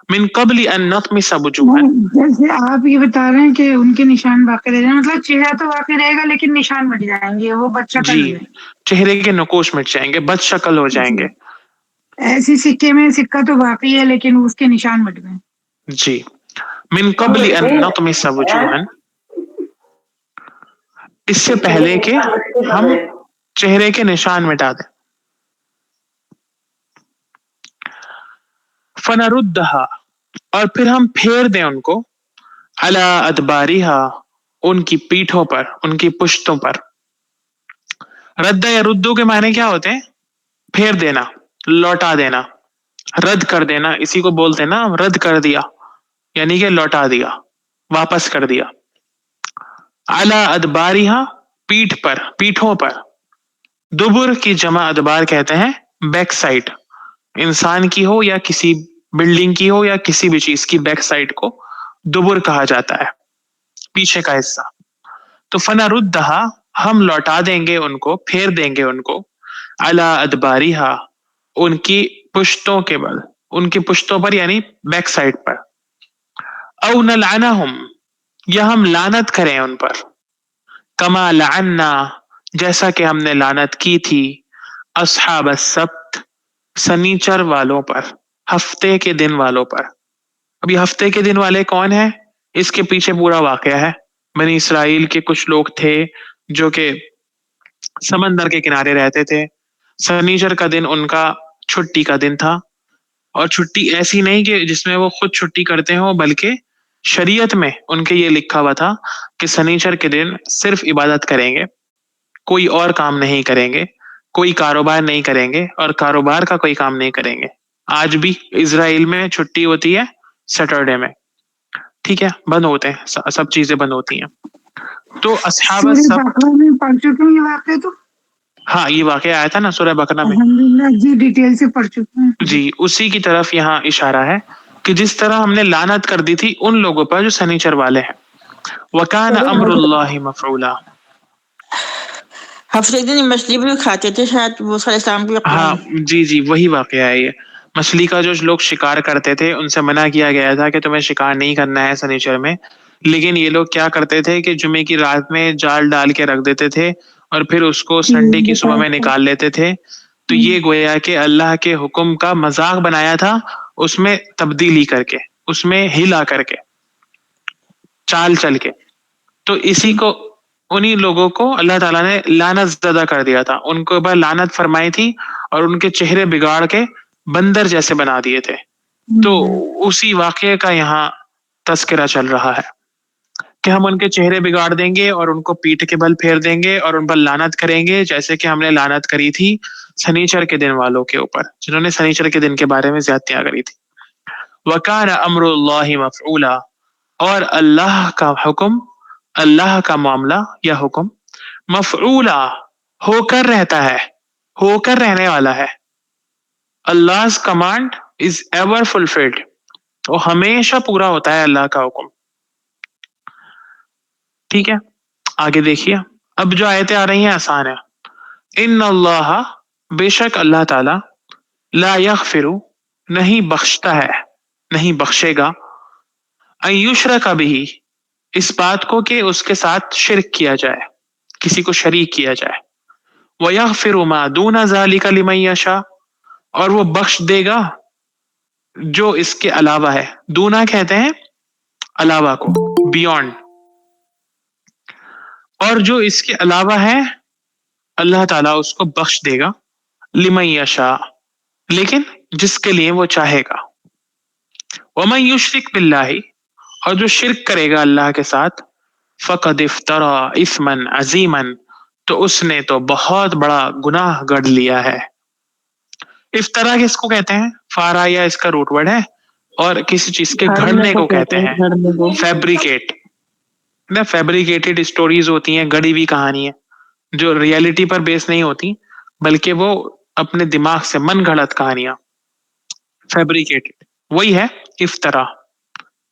[SPEAKER 1] من قبل ان نطمس وجوہا.
[SPEAKER 3] جیسے آپ یہ بتا رہے ہیں کہ ان کے نشان باقی رہ جائیں، مطلب چہرہ تو باقی رہے گا لیکن نشان مٹ جائیں گے، وہ بد شکل
[SPEAKER 1] جی،
[SPEAKER 3] ہو جائیں گے.
[SPEAKER 1] چہرے کے نقوش مٹ جائیں گے، بد شکل ہو جائیں گے.
[SPEAKER 3] ایسی سکے میں سکہ تو باقی ہے لیکن اس کے نشان مٹ گئے.
[SPEAKER 1] جی، من قبل ان نطمس وجوہا، اس سے پہلے کہ ہم چہرے کے نشان مٹا دیں. فَنَرُدَّهَا، اور پھر ہم پھیر دیں ان کو، عَلَىٰ أَدْبَارِهَا، ان کی پیٹھوں پر، ان کی پشتوں پر. رد یا ردو کے معنی کیا ہوتے ہیں؟ پھیر دینا، لوٹا دینا، رد کر دینا. اسی کو بولتے ہیں نا رد کر دیا، یعنی کہ لوٹا دیا، واپس کر دیا. عَلَىٰ أَدْبَارِهَا، پیٹھ پر، پیٹھوں پر. دبر کی جمع ادبار کہتے ہیں بیک سائڈ، انسان کی ہو یا کسی بلڈنگ کی ہو یا کسی بھی چیز کی بیک سائڈ کو دبر کہا جاتا ہے، پیچھے کا حصہ. تو فَنَرُدَّهَا، ہم لوٹا دیں گے ان کو، پھیر دیں گے ان کو، عَلَىٰ أَدْبَارِهَا، ان کی پشتوں کے بل، ان کی پشتوں پر یعنی بیک سائڈ پر. او نلعنہم، یا ہم لعنت کریں ان پر. کما لعنا، جیسا کہ ہم نے لعنت کی تھی اصحاب السبت، سنیچر والوں پر، ہفتے کے دن والوں پر. اب یہ ہفتے کے دن والے کون ہیں؟ اس کے پیچھے پورا واقعہ ہے. بنی اسرائیل کے کچھ لوگ تھے جو کہ سمندر کے کنارے رہتے تھے. سنیچر کا دن ان کا چھٹی کا دن تھا، اور چھٹی ایسی نہیں کہ جس میں وہ خود چھٹی کرتے ہوں، بلکہ شریعت میں ان کے یہ لکھا ہوا تھا کہ سنیچر کے دن صرف عبادت کریں گے، کوئی اور کام نہیں کریں گے، کوئی کاروبار نہیں کریں گے، اور کاروبار کا کوئی کام نہیں کریں گے. آج بھی اسرائیل میں چھٹی ہوتی ہے سیٹرڈے میں، ٹھیک ہے، بند ہوتے ہیں، سب چیزیں بند ہوتی ہیں. تو اصحاب
[SPEAKER 3] سورہ
[SPEAKER 1] السبت،
[SPEAKER 3] بقرہ میں پڑھ چکے ہیں یہ واقعہ تو.
[SPEAKER 1] ہاں یہ واقعہ آیا تھا نا سورہ بقرہ میں.
[SPEAKER 3] الحمدللہ جی، ڈیٹیل سے پڑھ چکے ہیں.
[SPEAKER 1] جی اسی کی طرف یہاں اشارہ ہے کہ جس طرح ہم نے لعنت کر دی تھی ان لوگوں پر جو سنیچر والے ہیں. وَكَانَ أَمْرُ اللَّهِ مَفْعُولًا.
[SPEAKER 2] ہفتے دن مچھلی بھی کھاتے تھے شاید وہ صلی السلام بھی اپنا.
[SPEAKER 1] ہاں جی وہی واقعہ ہے یہ. مچھلی کا جو لوگ شکار کرتے تھے ان سے منع کیا گیا تھا کہ تمہیں شکار نہیں کرنا ہے سنیچر میں، لیکن یہ لوگ کیا کرتے تھے کہ جمعے کی رات میں جال ڈال کے رکھ دیتے تھے اور پھر اس کو سنڈے کی صبح میں نکال لیتے تھے. تو یہ گویا کہ اللہ کے حکم کا مذاق بنایا تھا، اس میں تبدیلی کر کے، اس میں ہلا کر کے، چال چل کے. تو اسی کو انہی لوگوں کو اللہ تعالیٰ نے لعنت زدہ کر دیا تھا، ان کے اوپر لعنت فرمائی تھی اور ان کے چہرے بگاڑ کے بندر جیسے بنا دیے تھے. تو اسی واقعے کا یہاں تذکرہ چل رہا ہے کہ ہم ان کے چہرے بگاڑ دیں گے اور ان کو پیٹ کے بل پھیر دیں گے اور ان پر لعنت کریں گے، جیسے کہ ہم نے لعنت کری تھی سنیچر کے دن والوں کے اوپر جنہوں نے سنیچر کے دن کے بارے میں زیادتیاں کری تھی. وَكَانَ أَمْرُ اللَّهِ مَفْعُولًا، اور اللہ کا حکم، اللہ کا معاملہ یا حکم مفعولا، ہو کر رہتا ہے، ہو کر رہنے والا ہے. Allah's command is ever fulfilled، وہ ہمیشہ پورا ہوتا ہے اللہ کا حکم. ٹھیک ہے، آگے دیکھیے. اب جو آیتیں آ رہی ہیں آسان ہے. ان اللہ، بے شک اللہ تعالی، لا یغفر، نہیں بخشتا ہے، نہیں بخشے گا، ان یشرک بہ، اس بات کو کہ اس کے ساتھ شرک کیا جائے، کسی کو شریک کیا جائے. وَيَغْفِرُ مَا دُونَ ذَلِكَ لِمَن يَشَاءُ، اور وہ بخش دے گا جو اس کے علاوہ ہے. دونا کہتے ہیں علاوہ کو، بیونڈ. اور جو اس کے علاوہ ہے اللہ تعالیٰ اس کو بخش دے گا، لمن یشاء، لیکن جس کے لیے وہ چاہے گا. ومن یشرک باللہ، اور جو شرک کرے گا اللہ کے ساتھ، فقد افترى اثما عظیما، تو اس نے تو بہت بڑا گناہ گڑ لیا ہے. افطرا کس کو کہتے ہیں؟ فارا اس کا روٹ ورڈ ہے، اور کسی چیز کے گھڑنے کو کہتے ہیں فیبریکیٹ. فیبریکیٹڈ اسٹوریز ہوتی ہیں، گڑی ہوئی کہانی ہے جو ریئلٹی پر بیس نہیں ہوتی بلکہ وہ اپنے دماغ سے من گھڑت کہانیاں. فیبریکیٹڈ وہی ہے افطرا،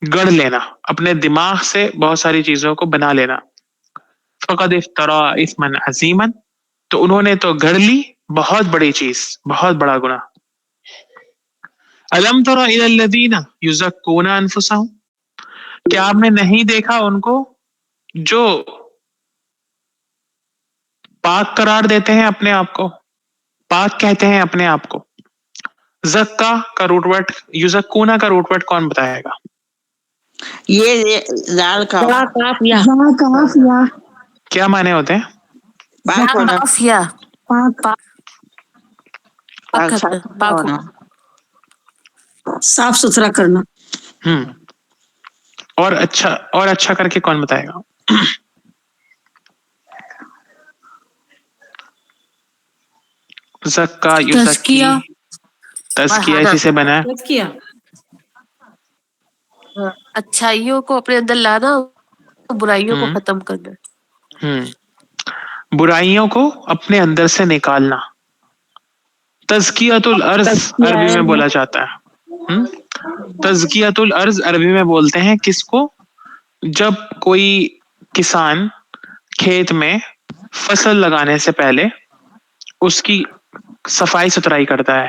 [SPEAKER 1] گڑھ لینا، اپنے دماغ سے بہت ساری چیزوں کو بنا لینا. فقد افترا اثما عظیما، تو انہوں نے تو گڑھ لی بہت بڑی چیز، بہت بڑا گناہ. الم تر الی الذین یزکون انفسہم، کیا آپ نے نہیں دیکھا ان کو جو پاک قرار دیتے ہیں اپنے آپ کو، پاک کہتے ہیں اپنے آپ کو. زکا کا روٹ ورڈ، یزکونا کا روٹ ورڈ کون بتائے گا؟
[SPEAKER 2] یہ لال کا
[SPEAKER 1] کیا معنی ہوتے ہیں؟
[SPEAKER 2] پاک ہونا، پاک ہونا.
[SPEAKER 4] صاف ستھرا کرنا.
[SPEAKER 1] اور اچھا کر کے کون بتائے گا؟ زکا، یزکی، تزکیہ اسی سے بنا ہے.
[SPEAKER 6] اچھائیوں کو اپنے اندر لانا، برائیوں کو ختم کرنا.
[SPEAKER 1] برائیوں کو اپنے اندر سے نکالنا. تزکیۃ الارض عربی میں بولا جاتا ہے. تزکیۃ الارض عربی میں بولتے ہیں کس کو؟ جب کوئی کسان کھیت میں فصل لگانے سے پہلے اس کی صفائی ستھرائی کرتا ہے،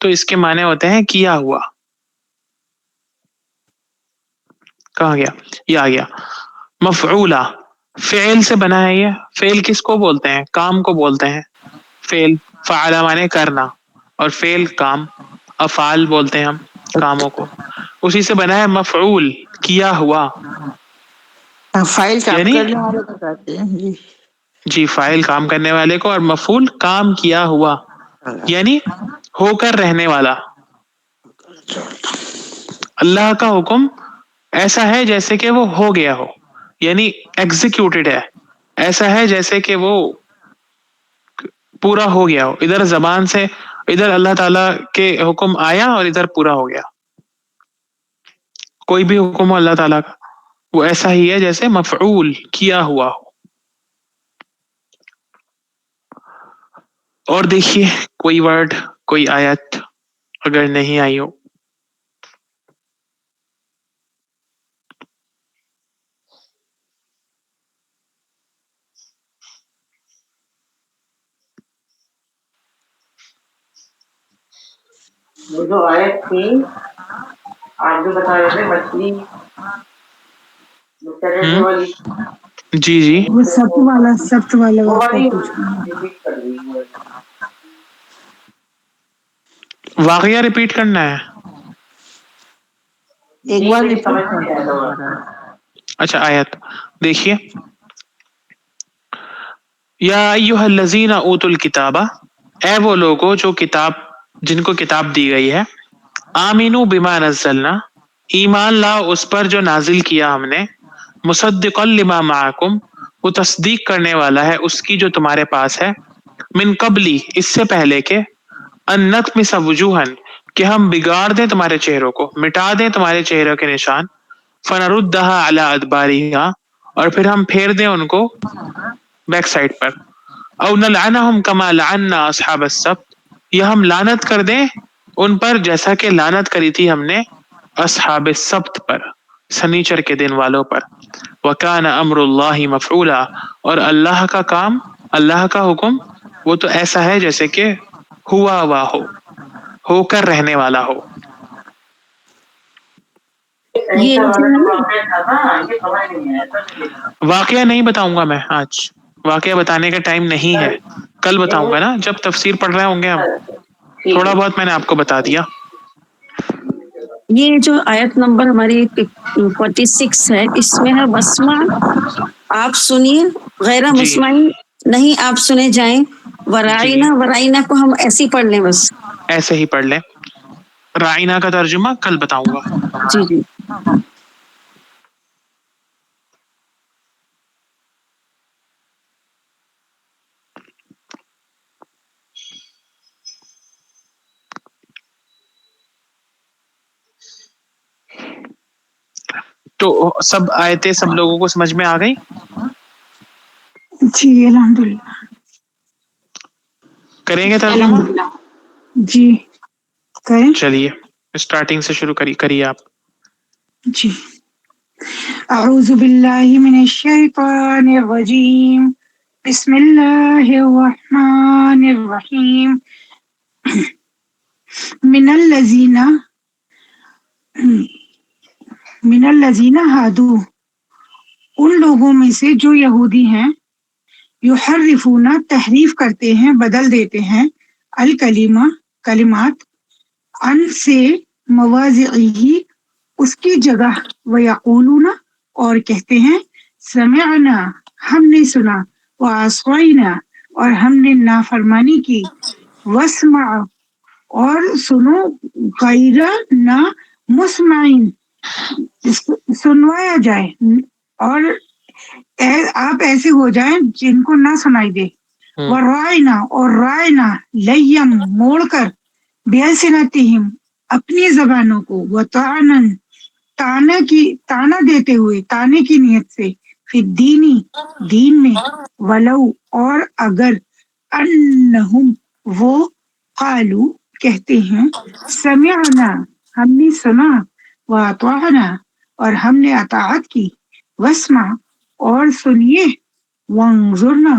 [SPEAKER 1] تو اس کے معنی ہوتے ہیں کیا ہوا. کہاں گیا؟ یہ آ گیا. مفعولا فعل سے بنا ہے. یہ فعل کس کو بولتے ہیں؟ کام کو بولتے ہیں. فعل فعل معنی کرنا اور فعل کام. افعال بولتے ہیں ہم کاموں کو. اسی سے بنا ہے مفعول کیا ہوا.
[SPEAKER 2] فائل کام
[SPEAKER 1] یعنی
[SPEAKER 2] کرنے والے کو کہتے ہیں. جی
[SPEAKER 1] جی فاعل کام کرنے والے کو اور مفعول کام کیا ہوا یعنی ہو کر رہنے والا. اللہ کا حکم ایسا ہے جیسے کہ وہ ہو گیا ہو یعنی ایگزیکیوٹڈ ہے. ایسا ہے جیسے کہ وہ پورا ہو گیا ہو. ادھر زبان سے ادھر اللہ تعالیٰ کے حکم آیا اور ادھر پورا ہو گیا. کوئی بھی حکم ہو اللہ تعالیٰ کا وہ ایسا ہی ہے جیسے مفعول کیا ہوا ہو. اور دیکھیے کوئی ورڈ کوئی آیت اگر نہیں آئی ہو.
[SPEAKER 2] وہ جو آیت تھی آپ جو بتا رہے تھے مچھلی والی
[SPEAKER 1] جی جی
[SPEAKER 3] وہ سبت والا
[SPEAKER 2] وہ
[SPEAKER 3] واقعہ
[SPEAKER 2] والی
[SPEAKER 3] پوچھ رہا ہوں.
[SPEAKER 2] ریپیٹ کر دیجیے.
[SPEAKER 1] واقعہ ریپیٹ کرنا ہے.
[SPEAKER 2] ایک بار سمجھ نہیں آیا دوبارہ.
[SPEAKER 1] اچھا آیت دیکھیے. یا ایھا الذین اوتوا الکتاب اے وہ لوگوں جو کتاب جن کو کتاب دی گئی ہے. آمنو بما نزلنا ایمان لاؤ اس پر جو نازل کیا ہم نے. مصدقا لما معکم وہ تصدیق کرنے والا ہے اس کی جو تمہارے پاس ہے. من قبلی اس سے پہلے کہ ان نطمس وجوہا کہ ہم بگاڑ دیں تمہارے چہروں کو مٹا دیں تمہارے چہروں کے نشان. فنردها علی ادبارها اور پھر ہم پھیر دیں ان کو بیک سائڈ پر. او نلعنهم کما لعنا اصحاب السبت یا ہم لعنت کر دیں ان پر جیسا کہ لعنت کری تھی ہم نے اصحاب السبت پر سنیچر کے دن والوں پر. وکان امر اللہ مفعولا اور اللہ کا کام اللہ کا حکم وہ تو ایسا ہے جیسے کہ ہوا ہوا ہو کر رہنے والا ہو.
[SPEAKER 4] یہ جو ہے نا
[SPEAKER 1] واقعہ نہیں بتاؤں گا میں آج. واقعہ بتانے کا ٹائم نہیں ہے. کل بتاؤں گا نا جب تفسیر پڑھ رہے ہوں گے ہم. تھوڑا بہت میں نے آپ کو بتا دیا.
[SPEAKER 4] یہ جو آیت نمبر ہماری 46 ہے اس میں ہے وسمع آپ سنیے غیر
[SPEAKER 1] جی
[SPEAKER 4] مسمعین نہیں آپ سنے جائیں.
[SPEAKER 1] جی
[SPEAKER 4] ورائنا کو ہم ایسے ہی پڑھ لیں بس.
[SPEAKER 1] ایسے ہی پڑھ لیں. رائنا کا ترجمہ کل بتاؤں گا.
[SPEAKER 4] جی جی
[SPEAKER 1] تو سب آیتیں سب لوگوں کو سمجھ میں آ گئی.
[SPEAKER 3] جی الحمدللہ.
[SPEAKER 1] کریں گے ترجمہ.
[SPEAKER 3] الحمدللہ جی کریں.
[SPEAKER 1] چلیے اسٹارٹنگ سے شروع کریے آپ.
[SPEAKER 3] جی اعوذ باللہ من الشیطان الرجیم بسم اللہ الرحمن الرحیم. من الذین ہادو ان لوگوں میں سے جو یہودی ہیں. یحرفون تحریف کرتے ہیں بدل دیتے ہیں. الکلمہ کلمات ان سے مواضعہ اس کی جگہ. ویقولون اور کہتے ہیں سمعنا ہم نے سنا. وعصینا اور ہم نے نافرمانی کی. واسمع اور سنو غیر نہ مسمعین سنوایا جائے اور آپ ایسے ہو جائیں جن کو نہ سنائی دے. ورائنا اور رائنا لیم موڑ کر بیلسنتہم اپنی زبانوں کو. وطعنن تانا دیتے ہوئے تانے کی نیت سے. فی دین میں. ولو اور اگر انہم وہ قالو کہتے ہیں سمعنا ہم نے سنا. واطعنا اور ہم نے اطاعت کی. واسمع اور سنیے. وانظرنا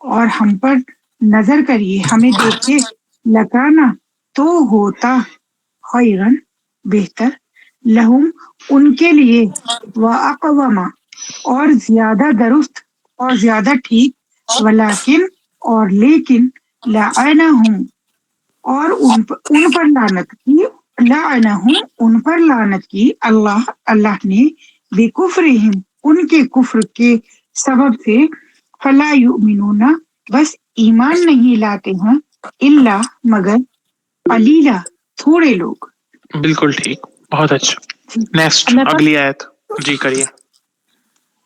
[SPEAKER 3] اور ہم پر نظر کریے ہمیں دیکھیے. لکانا تو ہوتا خیرن بہتر لہم ان کے لیے واقوما اور زیادہ درست اور زیادہ ٹھیک ولیکن اور لیکن لعنہم اور ان پر لعنت کی لعنہم ان پر لعنت کی اللہ نے بکفرہم ان کے کفر کے سبب سے فلا یؤمنون بس ایمان نہیں لاتے ہیں الا مگر قلیلا تھوڑے لوگ.
[SPEAKER 1] بالکل ٹھیک، بہت اچھا. نیکسٹ
[SPEAKER 5] میں
[SPEAKER 1] اگلی آیت جی کریے.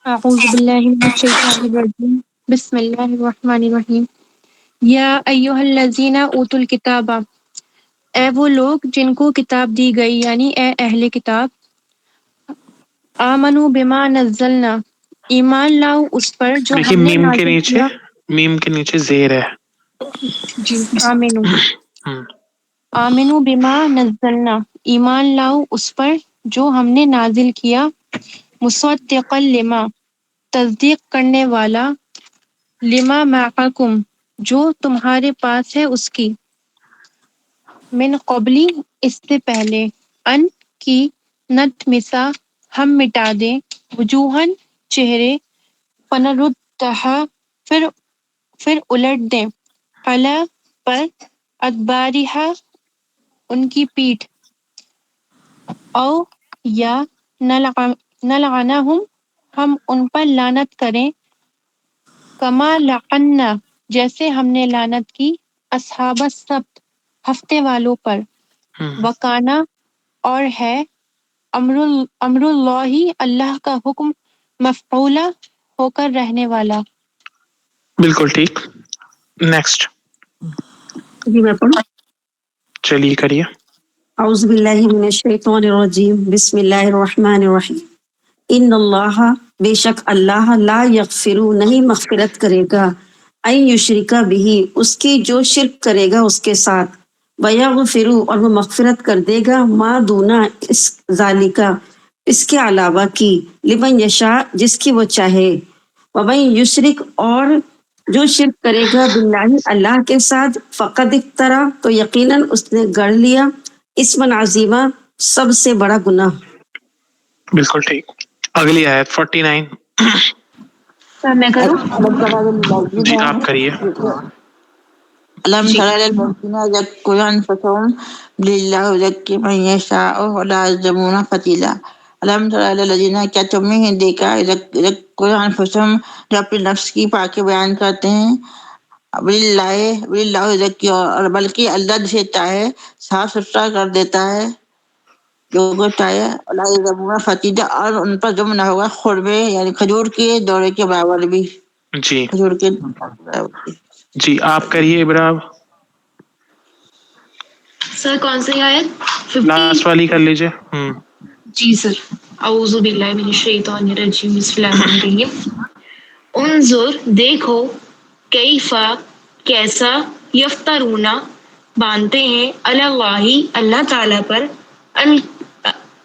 [SPEAKER 5] اعوذ باللہ من الشیطان الرجیم بسم اللہ الرحمن الرحیم یا ایھا الذین اوتوا الکتاب، اے وہ لوگ جن کو کتاب دی گئی، یعنی اے اہل کتاب، آمنوا بما نزلنا، ایمان لاؤ اس پر جو
[SPEAKER 1] دیکھیے
[SPEAKER 5] ہم نے
[SPEAKER 1] میم کے
[SPEAKER 5] نازل
[SPEAKER 1] نیچے
[SPEAKER 5] کیا.
[SPEAKER 1] زیر ہے.
[SPEAKER 5] جی آمنو
[SPEAKER 1] ہم،
[SPEAKER 5] آمنو بما نزلنا، ایمان لاؤ اس پر جو ہم نے نازل کیا، مصدقا لما، تصدیق کرنے والا، لما معکم، جو تمہارے پاس ہے اس کی، من قبلی، اس سے پہلے، ان کی، نطمسا، ہم مٹا دیں، وجوہن، چہرے، فنردھا، پھر الٹ دیں، علی، پر، ادبارہا، ان کی پیٹھ، او یا نلعنہم، ہم ان پر لعنت کریں، کما لعنا، جیسے ہم نے لعنت کی، اصحاب السبت، ہفتے والوں پر،
[SPEAKER 1] ہم،
[SPEAKER 5] وکانا، اور ہے، امر اللہ، اللہ کا حکم، مفعولا، ہو کر رہنے والا.
[SPEAKER 1] بالکل ٹھیک. نیکسٹ
[SPEAKER 4] جی میں پڑھوں.
[SPEAKER 1] چلیے کریے.
[SPEAKER 4] اعوذ باللہ من الشیطان الرجیم بسم اللہ الرحمن الرحیم. ان اللہ، بے شک اللہ، لا یغفر، نہیں مغفرت کرے گا، ان یشرک بہ، اس کی جو شرک کرے گا اس کے ساتھ، ویغفر، اور وہ مغفرت کر دے گا، ما دونا، اس ذالکا، اس کے علاوہ کی، لمن یشاء، جس کی وہ چاہے، ومن یشرک، اور جو شرک کرے گا باللہ، اللہ کے ساتھ، فقد افترا، تو یقیناً اس نے گڑھ لیا، اسمًا عظیما، سب سے بڑا گناہ.
[SPEAKER 1] بالکل ٹھیک. اگلی آیت 49.
[SPEAKER 5] میں کروں؟
[SPEAKER 1] جی آپ کریے.
[SPEAKER 2] ألم
[SPEAKER 5] جی.
[SPEAKER 2] تر إلى الذين يزكون أنفسهم بالله يزكي من يشاء ولا يظلمون فتيلا. ألم تر إلى الذين، کیا تم نے دیکھا، يزكون أنفسهم، جو اپنے نفس کی پاکی بیان کرتے ہیں، باللہ يزكي، اور بلکہ اللہ جسے چاہے صاف ستھرا کر دیتا ہے، جو کو چاہے، ولا يظلمون فتیلا، اور ان پر ظلم نہ ہوگا خربے، یعنی کھجور کے دورے کے برابر بھی،
[SPEAKER 1] جی
[SPEAKER 2] کھجور کے برابر بھی.
[SPEAKER 1] جی آپ کریے ابراہیم.
[SPEAKER 7] سر کون سی آیت؟ 50.
[SPEAKER 1] لاسٹ والی کر لیجیے.
[SPEAKER 7] جی سر. اعوذ باللہ من الشیطان الرجیم بسم اللہ الرحمن الرحیم. انظر، دیکھو، کیفا، کیسا، یفترون، باندھتے ہیں، علی اللہ، اللہ تعالی پر،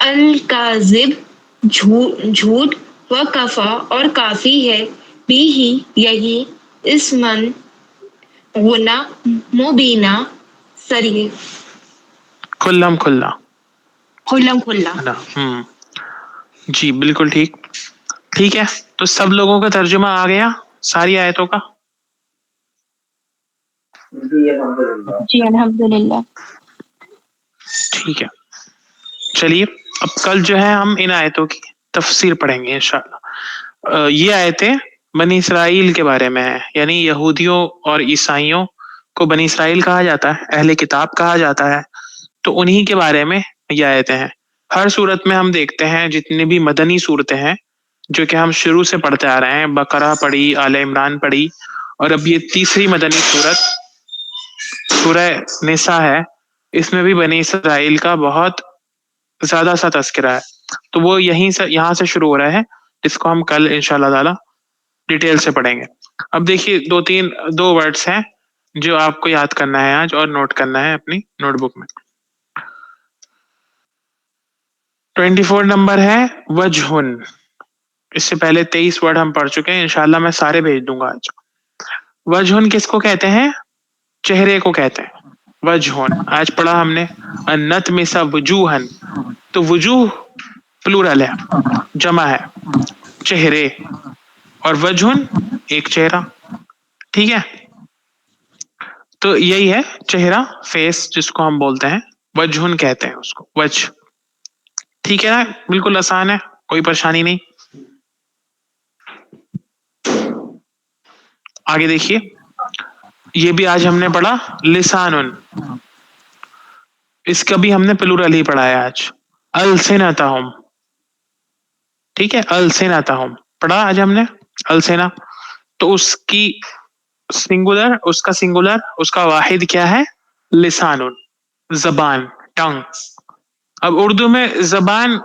[SPEAKER 7] الکاذب، جھوٹ، وکفا، اور کافی ہے، بھی ہی، یہی، اسمن، گناہ، مبینہ، سریح،
[SPEAKER 1] کھلا
[SPEAKER 7] کھلا.
[SPEAKER 1] ہے نا. جی بالکل ٹھیک. ٹھیک ہے، تو سب لوگوں کا ترجمہ آ گیا ساری آیتوں کا.
[SPEAKER 5] جی الحمدللہ.
[SPEAKER 1] ٹھیک ہے، چلیے اب کل جو ہے ہم ان آیتوں کی تفسیر پڑھیں گے انشاءاللہ. یہ آیتیں بنی اسرائیل کے بارے میں ہے، یعنی یہودیوں اور عیسائیوں کو بنی اسرائیل کہا جاتا ہے، اہل کتاب کہا جاتا ہے، تو انہی کے بارے میں یہ آیتیں ہیں. ہر صورت میں ہم دیکھتے ہیں جتنی بھی مدنی صورتیں ہیں جو کہ ہم شروع سے پڑھتے آ رہے ہیں، بقرہ پڑھی، آل عمران پڑھی، اور اب یہ تیسری مدنی صورت سورہ نساء ہے، اس میں بھی بنی اسرائیل کا بہت زیادہ سا تذکرہ ہے. تو وہ یہاں سے شروع ہو رہا ہے، جس کو ہم کل انشاءاللہ تعالی ڈیٹیل سے پڑھیں گے. اب دیکھیے دو ورڈز ہیں جو آپ کو یاد کرنا ہے آج اور نوٹ کرنا ہے اپنی نوٹ بک میں. 24 نمبر ہے وجہن. اس سے پہلے 23 ورڈ ہم پڑھ چکے ہیں، انشاءاللہ میں سارے بھیج دوں گا آج. وجہن کس کو کہتے ہیں؟ چہرے کو کہتے ہیں. وجہن. آج پڑھا ہم نے نتمس وجوہن، تو وجوہ پلورل ہے، جمع ہے چہرے، اور وجہن ایک چہرہ. ٹھیک ہے، تو یہی ہے چہرہ، فیس جس کو ہم بولتے ہیں، وجہن کہتے ہیں اس کو، وجہ. ٹھیک ہے نا، بالکل آسان ہے، کوئی پریشانی نہیں. آگے دیکھیے، یہ بھی آج ہم نے پڑھا لسانن، اس کا بھی ہم نے پلورل ہی پڑھا ہے آج. السنتہم، ٹھیک ہے، السنتہم پڑھا آج ہم نے، السنہ. تو اس کی سنگولر، اس کا سنگولر، اس کا واحد کیا ہے؟ لسانن، زبان، ٹنگ. اب اردو میں زبان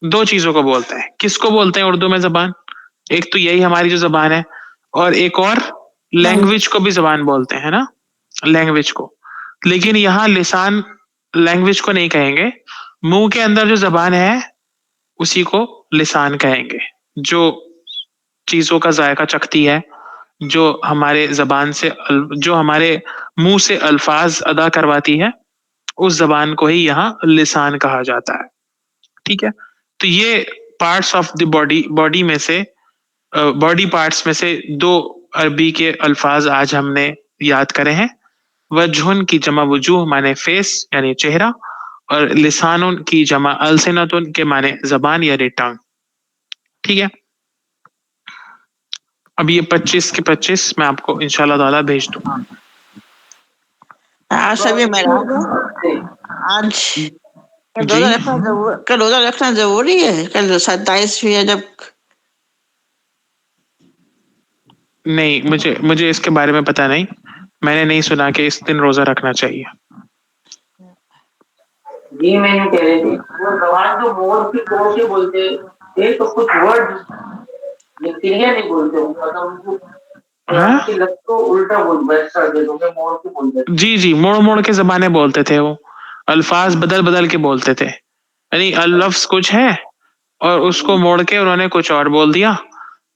[SPEAKER 1] دو چیزوں کو بولتے ہیں. کس کو بولتے ہیں اردو میں زبان؟ ایک تو یہی ہماری جو زبان ہے، اور ایک اور لینگویج کو بھی زبان بولتے ہیں نا، لینگویج کو. لیکن یہاں لسان لینگویج کو نہیں کہیں گے، منہ کے اندر جو زبان ہے اسی کو لسان کہیں گے. جو چیزوں کا ذائقہ چکھتی ہے، جو ہمارے زبان سے، جو ہمارے منہ سے الفاظ ادا کرواتی ہے، اس زبان کو ہی یہاں لسان کہا جاتا ہے. ٹھیک ہے، تو یہ پارٹس آف دی باڈی میں سے، باڈی پارٹس میں سے دو عربی کے الفاظ آج ہم نے یاد کرے ہیں. وجہن کی جمع وجوہ مانے فیس یعنی چہرہ، اور لسانن کی جمع السنتن کے مانے زبان یعنی ٹنگ. ٹھیک ہے، اب یہ 25 کے 25 میں آپ کو انشاءاللہ تعالیٰ بھیج دوں.
[SPEAKER 2] آج سبھی میرا آج
[SPEAKER 1] جی
[SPEAKER 2] کل روزہ رکھنا ضروری ہے، کل 27 ہے جب.
[SPEAKER 1] نہیں، مجھے اس کے بارے میں پتہ نہیں، میں نے نہیں سنا کہ اس دن روزہ رکھنا چاہیے.
[SPEAKER 2] جی میں نے کہہ رہی تھی وہ زبان جو مور کی توڑ کے بولتے ہیں تو کچھ ورڈ کلیئر نہیں بولتے،
[SPEAKER 1] ہاں
[SPEAKER 2] الٹا مور کے بولتے.
[SPEAKER 1] جی موڑ موڑ کے زبانیں بولتے تھے، وہ الفاظ بدل بدل کے بولتے تھے. یعنی لفظ کچھ ہے اور اس کو موڑ کے انہوں نے کچھ اور بول دیا،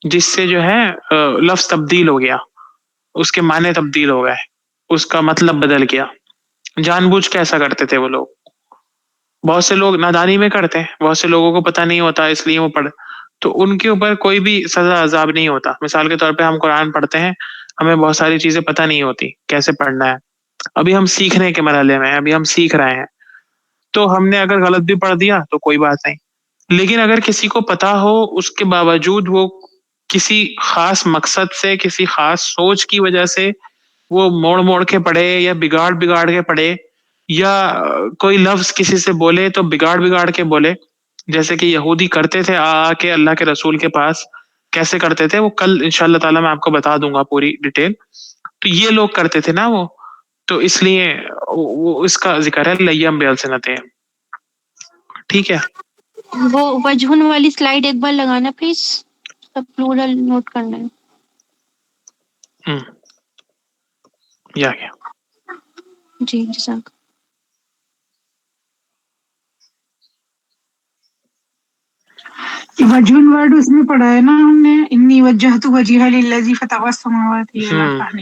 [SPEAKER 1] جس سے جو ہے لفظ تبدیل ہو گیا، اس کے معنی تبدیل ہو گئے، اس کا مطلب بدل گیا. جان بوجھ کے ایسا کرتے تھے وہ لوگ. بہت سے لوگ نادانی میں کرتے ہیں، بہت سے لوگوں کو پتہ نہیں ہوتا، اس لیے وہ تو ان کے اوپر کوئی بھی سزا عذاب نہیں ہوتا. مثال کے طور پہ ہم قرآن پڑھتے ہیں، ہمیں بہت ساری چیزیں پتہ نہیں ہوتی کیسے پڑھنا ہے، ابھی ہم سیکھنے کے مرحلے میں ہیں، ابھی ہم سیکھ رہے ہیں، تو ہم نے اگر غلط بھی پڑھ دیا تو کوئی بات نہیں. لیکن اگر کسی کو پتا ہو، اس کے باوجود وہ کسی خاص مقصد سے، کسی خاص سوچ کی وجہ سے وہ موڑ موڑ کے پڑھے، یا بگاڑ کے پڑھے، یا کوئی لفظ کسی سے بولے تو بگاڑ کے بولے، جیسے کہ یہودی کرتے تھے آ کے اللہ کے رسول کے پاس. کیسے کرتے تھے وہ کل انشاءاللہ تعالیٰ میں آپ کو بتا دوں گا پوری ڈیٹیل. تو یہ لوگ کرتے تھے نا وہ، تو اس لیے وہ اس کا ذکر ہے لیم بیلسنتیں. ٹھیک ہے،
[SPEAKER 5] وہ وجہن والی سلائیڈ ایک بار لگانا پلیز، سب پلورل نوٹ کرنا ہے.
[SPEAKER 1] یا کیا
[SPEAKER 5] جی جزاک.
[SPEAKER 3] وجہن ورڈ اس میں پڑھا ہے نا ہم نے، انی وجہت وجہہ للذی فطر السماوات والارض،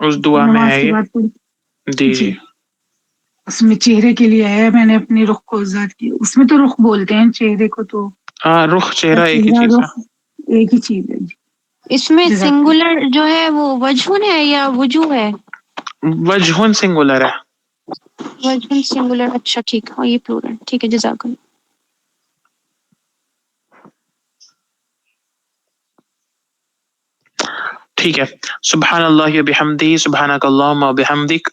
[SPEAKER 1] اس دعا میں
[SPEAKER 3] نماز
[SPEAKER 1] ہے
[SPEAKER 3] کے
[SPEAKER 1] یہ.
[SPEAKER 3] بعد پڑھی.
[SPEAKER 1] جی
[SPEAKER 3] جی اس میں چہرے کے لیے ہے، میں نے اپنے رخ کو ذات کی، اس میں تو رخ بولتے ہیں چہرے کو، تو
[SPEAKER 1] ہاں، رخ چہرہ ایک ہی
[SPEAKER 3] چہرہ
[SPEAKER 1] چیز ہے.
[SPEAKER 3] رخ ایک ہی چیز ہے. جی
[SPEAKER 5] اس میں
[SPEAKER 3] جزاک اللہ.
[SPEAKER 5] سنگولر جو ہے وہ وجہن ہے یا وجوہ ہے؟
[SPEAKER 1] وجہن سنگولر ہے.
[SPEAKER 5] وجہن سنگولر، اچھا ٹھیک ہے، اور یہ پلورل، ٹھیک ہے جزاک اللہ.
[SPEAKER 1] ٹھیک ہے، سبحان اللہ بحمدہ، سبحانک اللہم وبحمدک،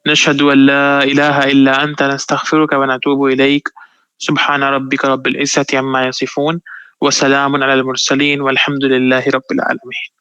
[SPEAKER 1] نشہد ان لا الہ الا انت، نستغفرک ونتوب الیک. سبحان ربک رب العزة عما یصفون، وسلام علی المرسلین، والحمد للہ رب العالمین.